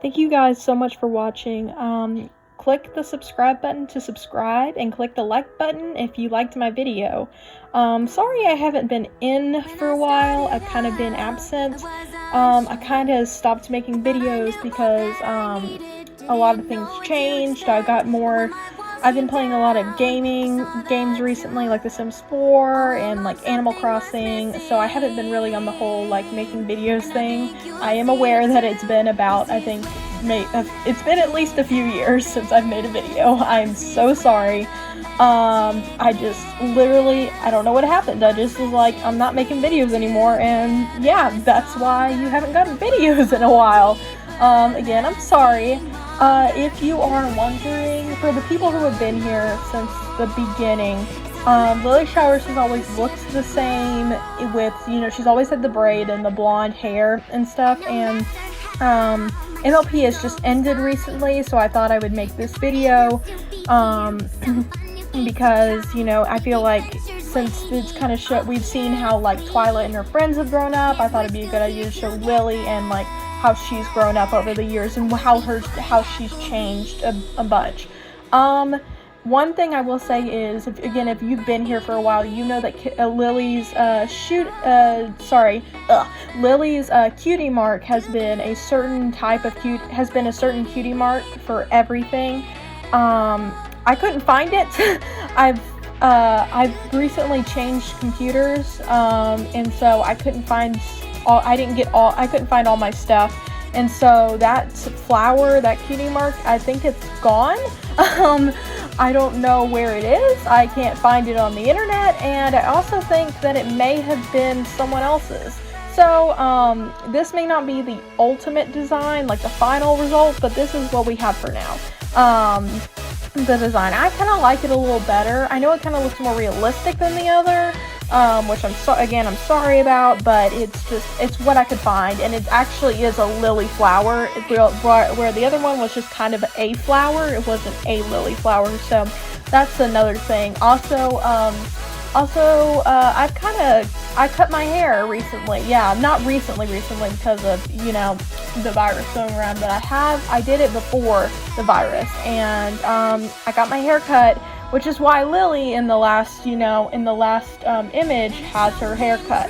Thank you guys so much for watching. Click the subscribe button to subscribe and click the like button if you liked my video. Sorry I haven't been in for a while. I've kind of been absent. I kind of stopped making videos because a lot of things changed. I've been playing a lot of games recently, like The Sims 4 and like Animal Crossing, so I haven't been really on the whole like making videos thing. I am aware that it's been about, it's been at least a few years since I've made a video. I'm so sorry. I just literally, I don't know what happened. I just was like, I'm not making videos anymore, and yeah, that's why you haven't gotten videos in a while. Again, I'm sorry. If you are wondering, for the people who have been here since the beginning, Lily Showers has always looked the same with, she's always had the braid and the blonde hair and stuff, and MLP has just ended recently, so I thought I would make this video, because, I feel like since it's kind of we've seen how, like, Twilight and her friends have grown up, I thought it'd be a good idea to show Lily and, like, how she's grown up over the years and how she's changed a bunch. One thing I will say is, if you've been here for a while, you know that Lily's cutie mark has been a certain cutie mark for everything. I couldn't find it. I've recently changed computers, and so I couldn't find all my stuff, and so that cutie mark, I think it's gone. I don't know where it is. I can't find it on the internet, and I also think that it may have been someone else's. So, this may not be the ultimate design, like the final result, but this is what we have for now. The design, I kind of like it a little better. I know it kind of looks more realistic than the other, which I'm sorry about, but it's what I could find, and it actually is a lily flower, where the other one was just kind of a flower. It wasn't a lily flower, so that's another thing. Also, I cut my hair recently. Yeah, not recently because of, the virus going around, but I did it before the virus, and I got my hair cut, which is why Lily in the last image has her hair cut,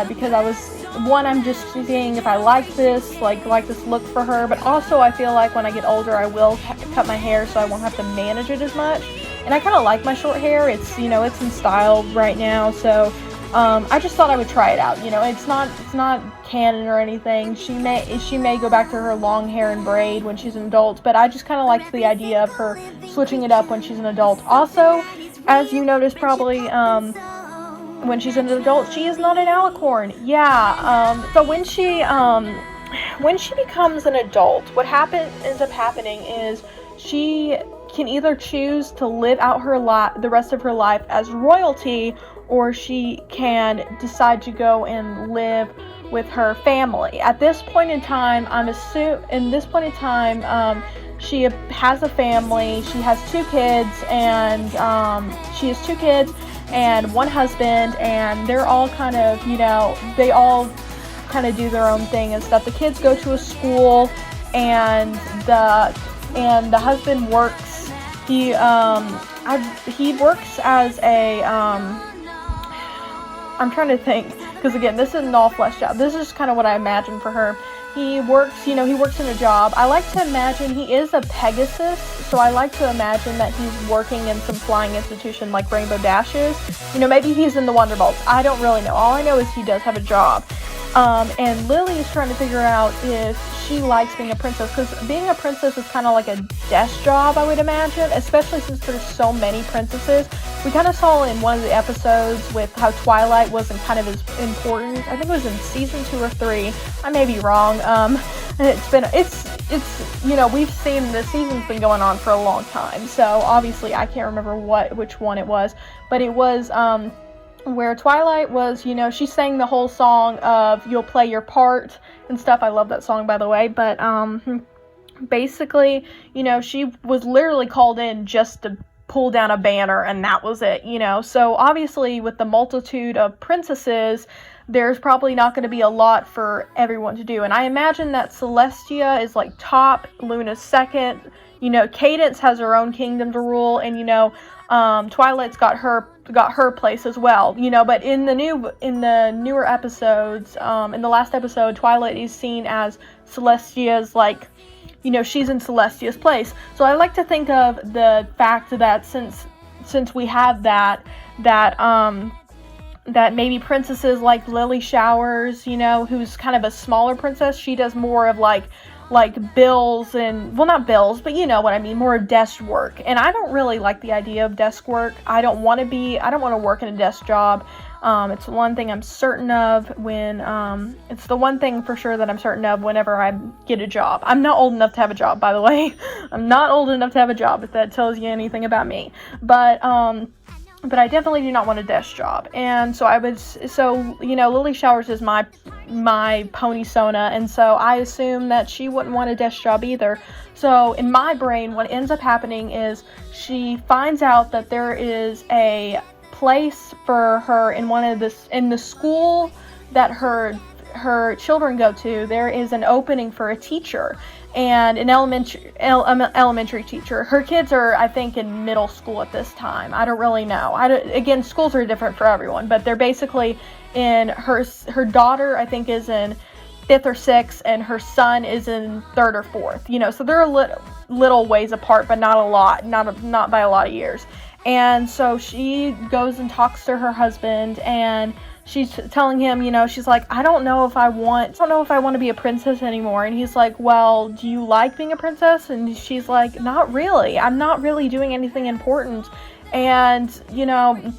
because I'm just seeing if I like this look for her, but also I feel like when I get older I will cut my hair so I won't have to manage it as much. And I kind of like my short hair. It's in style right now, so I just thought I would try it out. It's not canon or anything. She may go back to her long hair and braid when she's an adult, but I just kind of liked the idea of her switching it up when she's an adult. Also, as you noticed probably, when she's an adult, she is not an alicorn. Yeah. So when she becomes an adult, what ends up happening is she can either choose to live out the rest of her life as royalty, or she can decide to go and live with her family. At this point in time, she has a family. She has two kids, and one husband, and they're all kind of, they all kind of do their own thing and stuff. The kids go to a school, and the husband works. He works as a, I'm trying to think, because again, this isn't all fleshed out. This is kind of what I imagine for her. He works in a job. I like to imagine he is a Pegasus, so I like to imagine that he's working in some flying institution like Rainbow Dashes. Maybe he's in the Wonderbolts. I don't really know. All I know is he does have a job. And Lily is trying to figure out if she likes being a princess, because being a princess is kind of like a desk job, I would imagine, especially since there's so many princesses. We kind of saw in one of the episodes with how Twilight wasn't kind of as important. I think it was in season 2 or 3. I may be wrong. We've seen the season's been going on for a long time, so obviously I can't remember which one it was, but it was, where Twilight was, she sang the whole song of "You'll Play Your Part" and stuff. I love that song, by the way, but basically, she was literally called in just to pull down a banner, and that was it, so obviously with the multitude of princesses, there's probably not going to be a lot for everyone to do. And I imagine that Celestia is like top, Luna's second. You know, Cadence has her own kingdom to rule, and you know, Twilight's got her place as well. You know, but in the newer episodes, in the last episode, Twilight is seen as Celestia's, like, you know, she's in Celestia's place. So I like to think of the fact that since we have that maybe princesses like Lily Showers, you know, who's kind of a smaller princess, she does more of like bills and, well, not bills, but you know what I mean, more of desk work. And I don't really like the idea of desk work. I don't want to work in a desk job. It's the one thing I'm certain of it's the one thing for sure that I'm certain of whenever I get a job. I'm not old enough to have a job, by the way. I'm not old enough to have a job, if that tells you anything about me. But I definitely do not want a desk job. And so you know, Lily Showers is my pony Sona, and so I assume that she wouldn't want a desk job either. So in my brain, what ends up happening is she finds out that there is a place for her in the school that her children go to. There is an opening for a teacher, and an elementary teacher. Her kids are, I think, in middle school at this time. I don't really know. Again, schools are different for everyone, but they're basically in her daughter, I think, is in 5th or 6th, and her son is in 3rd or 4th. You know, so they're a little ways apart, but not a lot, not by a lot of years. And so she goes and talks to her husband, and she's telling him, you know, she's like, I don't know if I want to be a princess anymore. And he's like, well, do you like being a princess? And she's like, not really. I'm not really doing anything important. And, you know,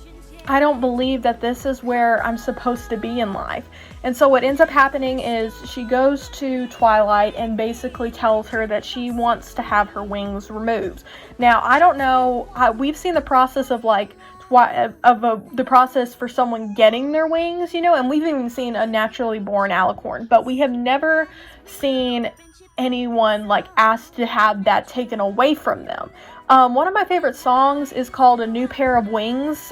I don't believe that this is where I'm supposed to be in life. And so what ends up happening is she goes to Twilight and basically tells her that she wants to have her wings removed. Now, I don't know, we've seen the process of the process for someone getting their wings, you know, and we've even seen a naturally born alicorn, but we have never seen anyone like asked to have that taken away from them. One of my favorite songs is called A New Pair of Wings.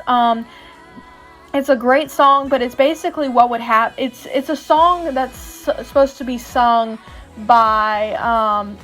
It's a great song, but it's basically what would happen. It's a song that's supposed to be sung by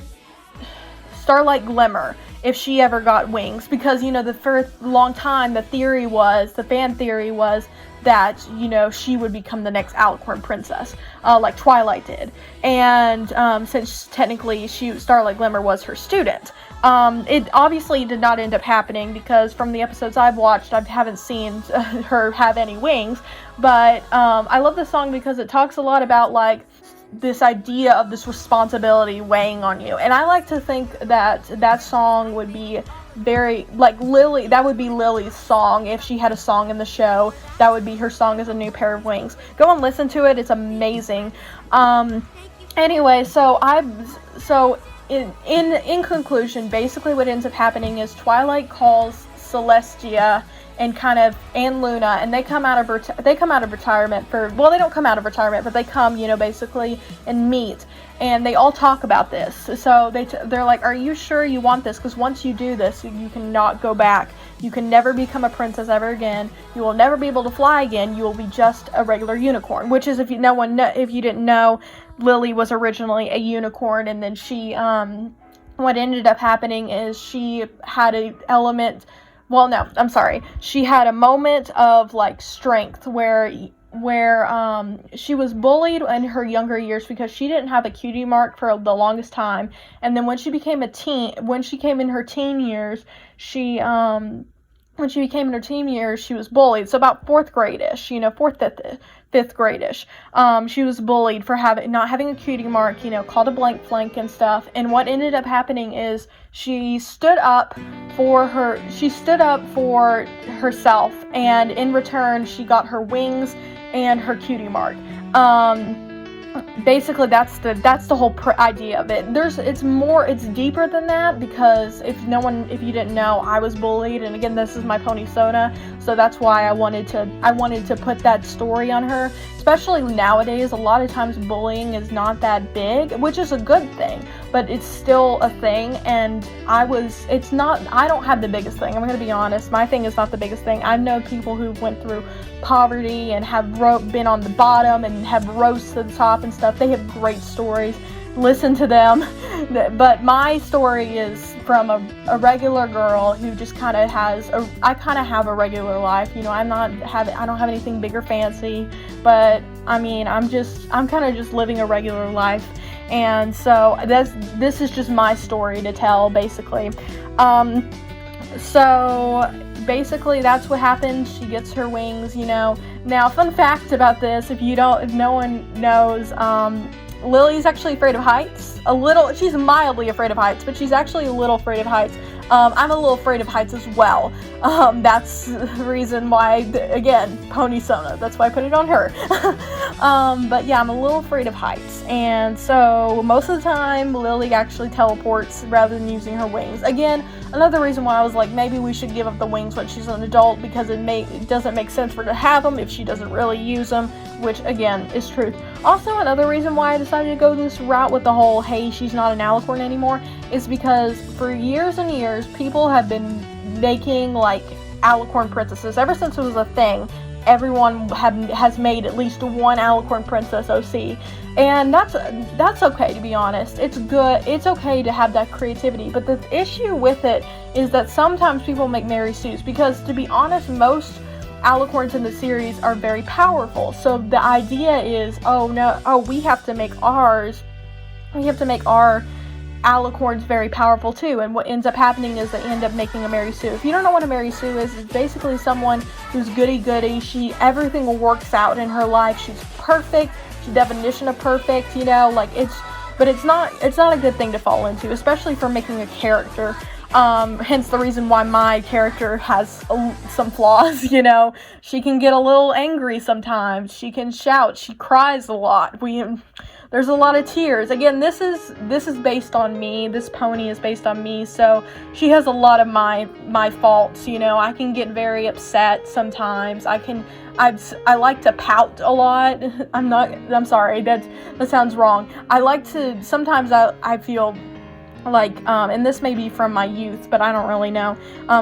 Starlight Glimmer if she ever got wings, because, you know, for a long time the fan theory was that, you know, she would become the next Alicorn princess, like Twilight did. And since technically Starlight Glimmer was her student. It obviously did not end up happening, because from the episodes I've watched, I haven't seen her have any wings. But I love this song because it talks a lot about, like, this idea of this responsibility weighing on you. And I like to think that song would be very, like, Lily, that would be Lily's song. If she had a song in the show, that would be her song, as A New Pair of Wings. Go and listen to it. It's amazing. Anyway, in conclusion, basically what ends up happening is Twilight calls Celestia and Luna, and they come out of retirement they don't come out of retirement, but they come, you know, basically, and meet, and they all talk about this. So they're like, are you sure you want this? Because once you do this, you cannot go back. You can never become a princess ever again. You will never be able to fly again. You will be just a regular unicorn, which is, if you didn't know, Lily was originally a unicorn, and then she what ended up happening is she had she had a moment of, like, strength where she was bullied in her younger years because she didn't have a cutie mark for the longest time. And then when she came in her teen years, she was bullied. So about 4th grade-ish, you know, 5th grade-ish. She was bullied for not having a cutie mark, you know, called a blank flank and stuff. And what ended up happening is she stood up for herself, and in return she got her wings and her cutie mark. Basically that's the whole idea of it. It's deeper than that, because if you didn't know, I was bullied, and again, this is my pony Sona, so that's why I wanted to put that story on her, especially nowadays, a lot of times bullying is not that big, which is a good thing, but it's still a thing. And I don't have the biggest thing. I'm going to be honest. My thing is not the biggest thing. I know people who went through poverty and have been on the bottom and have rose to the top and stuff. They have great stories. Listen to them. But my story is from a regular girl who just kind of I kind of have a regular life. I don't have anything big or fancy, but I mean, I'm kind of just living a regular life. And so this is just my story to tell, basically. So basically that's what happened. She gets her wings, Now, fun fact about this, if no one knows, Lily's actually afraid of heights. She's mildly afraid of heights, but she's actually a little afraid of heights. I'm a little afraid of heights as well. That's the reason why, again, pony Sona. That's why I put it on her. But yeah, I'm a little afraid of heights. And so most of the time, Lily actually teleports rather than using her wings. Again, another reason why I was like, maybe we should give up the wings when she's an adult, because it doesn't make sense for her to have them if she doesn't really use them, which again is truth. Also, another reason why I decided to go this route with the whole, hey, she's not an alicorn anymore, is because for years and years, people have been making like alicorn princesses. Ever since it was a thing, everyone has made at least one alicorn princess OC, and that's okay, to be honest. It's good. It's okay to have that creativity, but the issue with it is that sometimes people make Mary Sue's, because to be honest, most alicorns in the series are very powerful. So the idea is, we have to make our alicorns very powerful too. And what ends up happening is they end up making a Mary Sue. If you don't know what a Mary Sue is, it's basically someone who's goody-goody. Everything works out in her life. She's perfect. She's the definition of perfect, but it's not a good thing to fall into, especially for making a character. Hence the reason why my character has some flaws. She can get a little angry sometimes. She can shout. She cries a lot. There's a lot of tears. Again, this is based on me. This pony is based on me, so she has a lot of my faults. I can get very upset sometimes. I like to pout a lot. I'm sorry. That sounds wrong. Sometimes I feel like, and this may be from my youth, but I don't really know.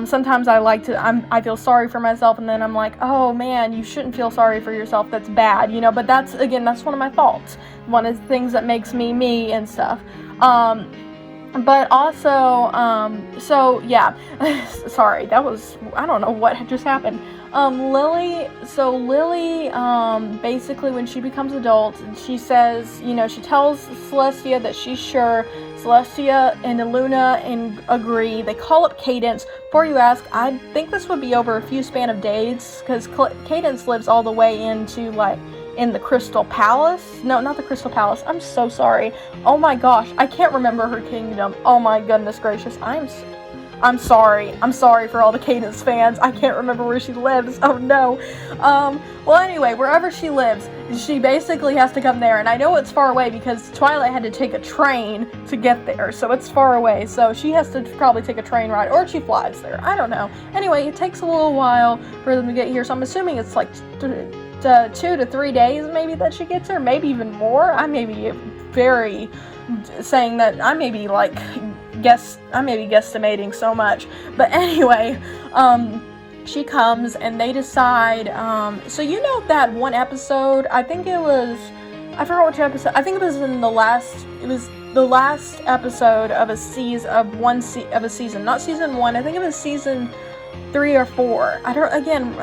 Sometimes I feel sorry for myself, and then I'm like, oh man, you shouldn't feel sorry for yourself. That's bad, but that's one of my faults. One of the things that makes me and stuff. But also, so yeah, sorry, I don't know what had just happened. Lily, basically when she becomes adult, she says, she tells Celestia that she's sure. Celestia and Illuna agree. They call up Cadence. Before you ask, I think this would be over a few span of days, because Cadence lives all the way into, in the Crystal Palace. No, not the Crystal Palace. I'm so sorry. Oh my gosh, I can't remember her kingdom. Oh my goodness gracious. I'm sorry. I'm sorry for all the Cadence fans. I can't remember where she lives. Oh no. Well anyway, wherever she lives, she basically has to come there. And I know it's far away because Twilight had to take a train to get there. So it's far away. So she has to probably take a train ride, or she flies there. I don't know. Anyway, it takes a little while for them to get here. So I'm assuming it's like 2 to 3 days maybe that she gets here. Maybe even more. I may be guesstimating so much, but anyway, she comes and they decide, so that one episode, I forgot which episode, I think it was the last episode of a season, not season 1, I think it was season 3 or 4.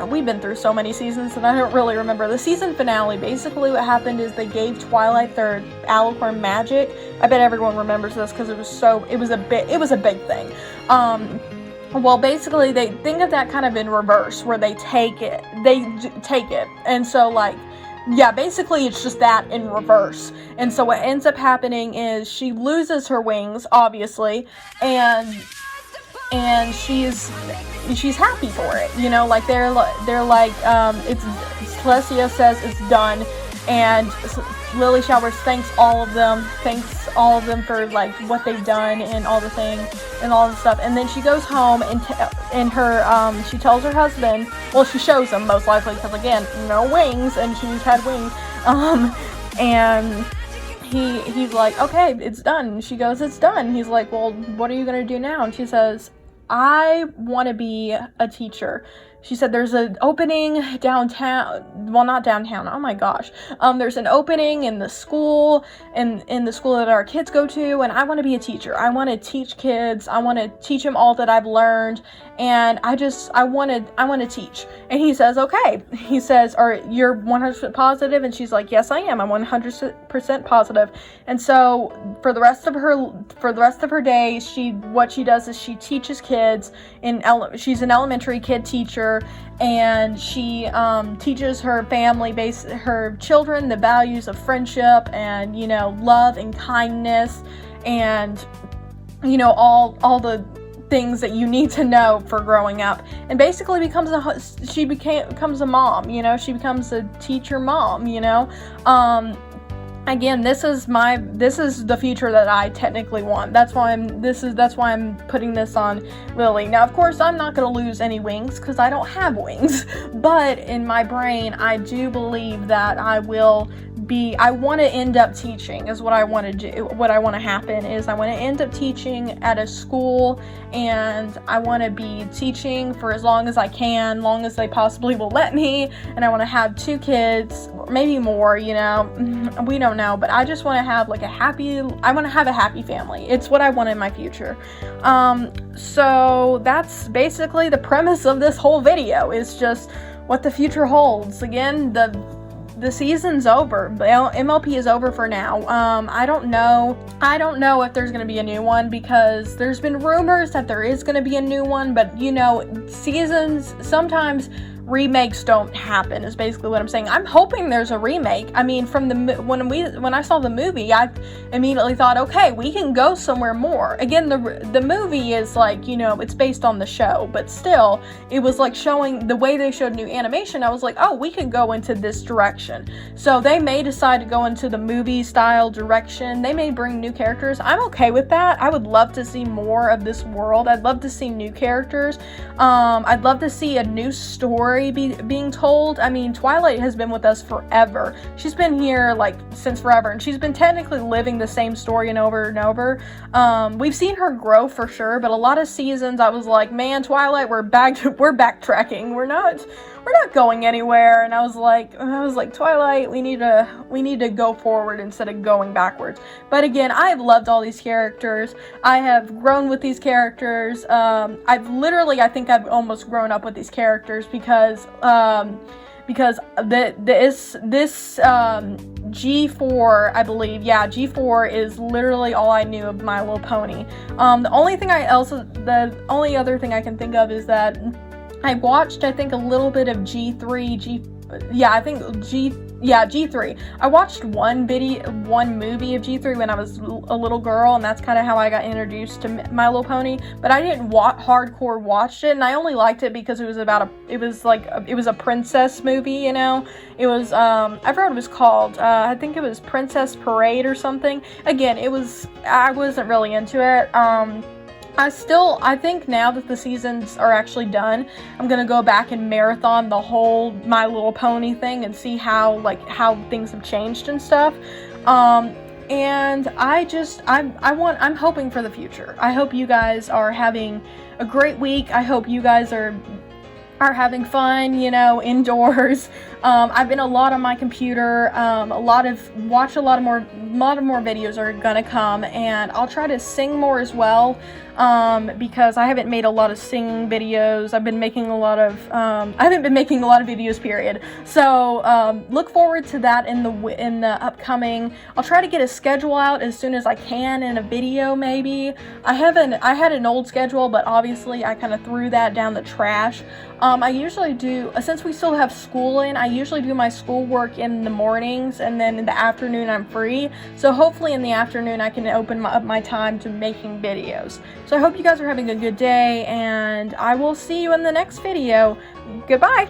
We've been through so many seasons and I don't really remember. The season finale, basically what happened is they gave Twilight their alicorn magic. I bet everyone remembers this because it was a big thing. Well, basically they think of that kind of in reverse, where they take it. And so basically it's just that in reverse. And so what ends up happening is she loses her wings, obviously, and she's happy for it, they're like, Celestia says it's done, and Lily Showers thanks all of them for what they've done and all the things and all the stuff, and then she goes home and she tells her husband, well, she shows him most likely, because again, no wings, and she's had wings, And he's like, okay, it's done. And she goes, it's done. He's like, well, what are you gonna do now? And she says, I want to be a teacher. She said there's an opening downtown, well, not downtown, oh my gosh. There's an opening in the school, in the school that our kids go to, and I want to be a teacher. I want to teach kids. I want to teach them all that I've learned, and I want to teach. And he says, okay. He says, you're 100% positive? And she's like, yes, I am. I'm 100% positive. And so for the rest of her day, what she does is she teaches kids she's an elementary kid teacher, and she teaches her her children the values of friendship and, love and kindness and, all the things that you need to know for growing up, and basically becomes a mom. She becomes a teacher mom. Again, this is the future that I technically want. That's why I'm putting this on Lily. Now, of course, I'm not going to lose any wings because I don't have wings, but in my brain, I do believe that I want to end up teaching is what I want to do. What I want to happen is I want to end up teaching at a school, and I want to be teaching for as long as I can, long as they possibly will let me, and I want to have 2 kids, maybe more, we don't know, but I just want to have a happy family. It's what I want in my future. So that's basically the premise of this whole video, is just what the future holds. Again, the season's over. MLP is over for now. I don't know if there's going to be a new one, because there's been rumors that there is going to be a new one, but seasons, sometimes remakes don't happen, is basically what I'm saying. I'm hoping there's a remake. I mean, when I saw the movie, I immediately thought, okay, we can go somewhere more. Again, the movie is it's based on the show, but still, it was showing the way they showed new animation. I was like, oh, we could go into this direction. So they may decide to go into the movie style direction. They may bring new characters. I'm okay with that. I would love to see more of this world. I'd love to see new characters. I'd love to see a new story being told. I mean, Twilight has been with us forever. She's been here since forever, and she's been technically living the same story and over. We've seen her grow for sure, but a lot of seasons I was like, man, Twilight, we're backtracking. We're not going anywhere. And I was like, Twilight, we need to go forward instead of going backwards. But again, I've loved all these characters. I have grown with these characters. I think I've almost grown up with these characters because this G4, I believe, G4 is literally all I knew of My Little Pony. The only other thing I can think of is that I watched, I think, a little bit of G3, G3. I watched one movie of G3 when I was a little girl, and that's kind of how I got introduced to My Little Pony, but I didn't hardcore watch it, and I only liked it because it was a princess movie, It was, I forgot what it was called. I think it was Princess Parade or something. Again, I wasn't really into it. I think now that the seasons are actually done, I'm gonna go back and marathon the whole My Little Pony thing and see how things have changed and stuff. And I'm hoping for the future. I hope you guys are having a great week. I hope you guys are having fun, indoors. I've been a lot on my computer. A lot more videos are gonna come, and I'll try to sing more as well, because I haven't made a lot of singing videos. I haven't been making a lot of videos, period. So look forward to that in the upcoming. I'll try to get a schedule out as soon as I can in a video, maybe. I had an old schedule, but obviously I kind of threw that down the trash. I usually do, since we still have school in, I usually do my schoolwork in the mornings, and then in the afternoon I'm free. So hopefully in the afternoon I can open up my time to making videos. So I hope you guys are having a good day, and I will see you in the next video. Goodbye!